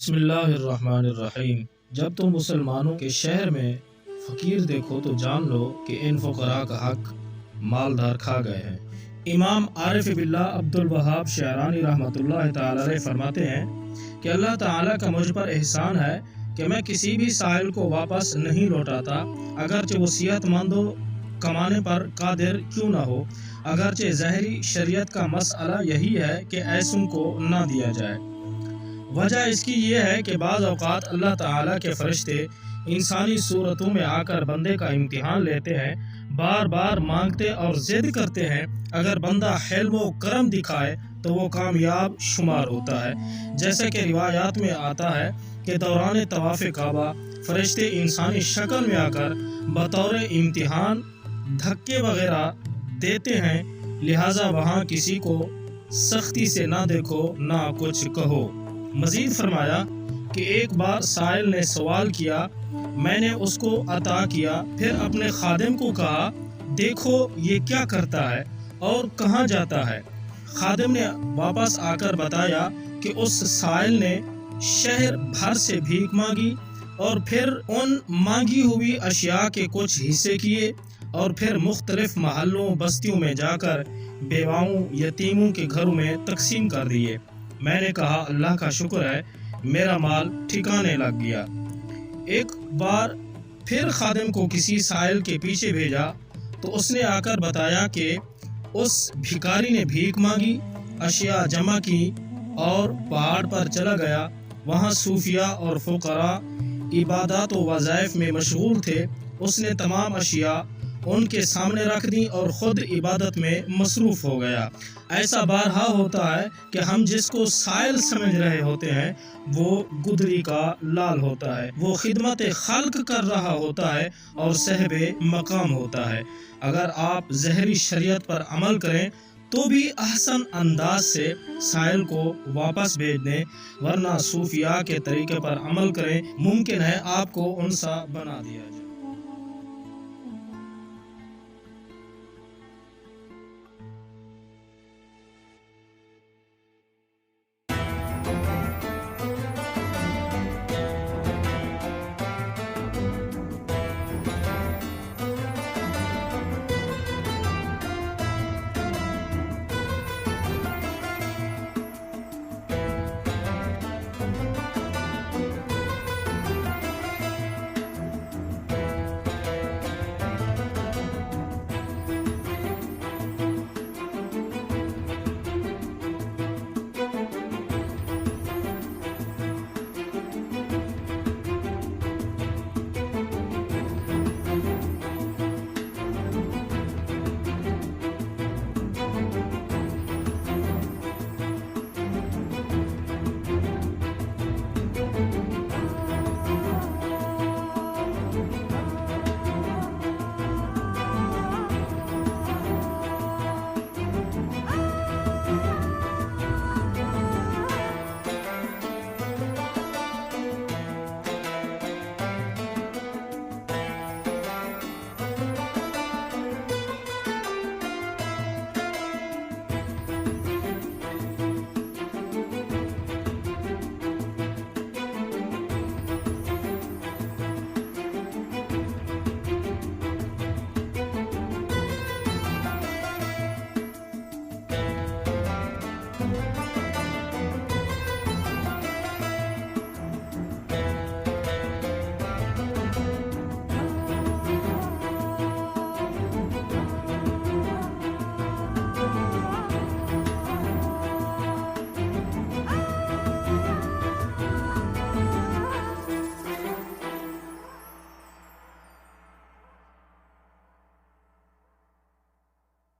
بسم اللہ الرحمن الرحیم۔ جب تم مسلمانوں کے شہر میں فقیر دیکھو تو جان لو کہ ان فقراء کا حق مالدار کھا گئے ہیں۔ امام عارف باللہ عبد الوہاب شعرانی رحمۃ اللہ تعالی علیہ فرماتے ہیں کہ اللہ تعالیٰ کا مجھ پر احسان ہے کہ میں کسی بھی سائل کو واپس نہیں لوٹاتا، اگرچہ وہ صحت مند و کمانے پر قادر کیوں نہ ہو۔ اگرچہ ظاہری شریعت کا مسئلہ یہی ہے کہ ایسوں کو نہ دیا جائے۔ وجہ اس کی یہ ہے کہ بعض اوقات اللہ تعالیٰ کے فرشتے انسانی صورتوں میں آ کر بندے کا امتحان لیتے ہیں، بار بار مانگتے اور ضد کرتے ہیں۔ اگر بندہ حلم و کرم دکھائے تو وہ کامیاب شمار ہوتا ہے۔ جیسا کہ روایات میں آتا ہے کہ دوران طواف کعبہ فرشتے انسانی شکل میں آ کر بطور امتحان دھکے وغیرہ دیتے ہیں، لہٰذا وہاں کسی کو سختی سے نہ دیکھو نہ کچھ کہو۔ مزید فرمایا کہ ایک بار سائل نے سوال کیا، میں نے اس کو عطا کیا، پھر اپنے خادم کو کہا دیکھو یہ کیا کرتا ہے اور کہاں جاتا ہے۔ خادم نے واپس آ کر بتایا کہ اس سائل نے شہر بھر سے بھیک مانگی اور پھر ان مانگی ہوئی اشیاء کے کچھ حصے کیے اور پھر مختلف محلوں بستیوں میں جا کر بیواؤں یتیموں کے گھروں میں تقسیم کر دیے۔ میں نے کہا اللہ کا شکر ہے میرا مال ٹھکانے لگ گیا۔ ایک بار پھر خادم کو کسی سائل کے پیچھے بھیجا تو اس نے آ کر بتایا کہ اس بھکاری نے بھیک مانگی، اشیاء جمع کی اور پہاڑ پر چلا گیا۔ وہاں صوفیاء اور فقراء عبادات و وظائف میں مشغول تھے۔ اس نے تمام اشیاء ان کے سامنے رکھ دی اور خود عبادت میں مصروف ہو گیا۔ ایسا بارہا ہوتا ہے کہ ہم جس کو سائل سمجھ رہے ہوتے ہیں وہ گدری کا لال ہوتا ہے، وہ خدمت خلق کر رہا ہوتا ہے اور صاحب مقام ہوتا ہے۔ اگر آپ ظاہری شریعت پر عمل کریں تو بھی احسن انداز سے سائل کو واپس بھیج دیں، ورنہ صوفیاء کے طریقے پر عمل کریں، ممکن ہے آپ کو ان سا بنا دیا جائے۔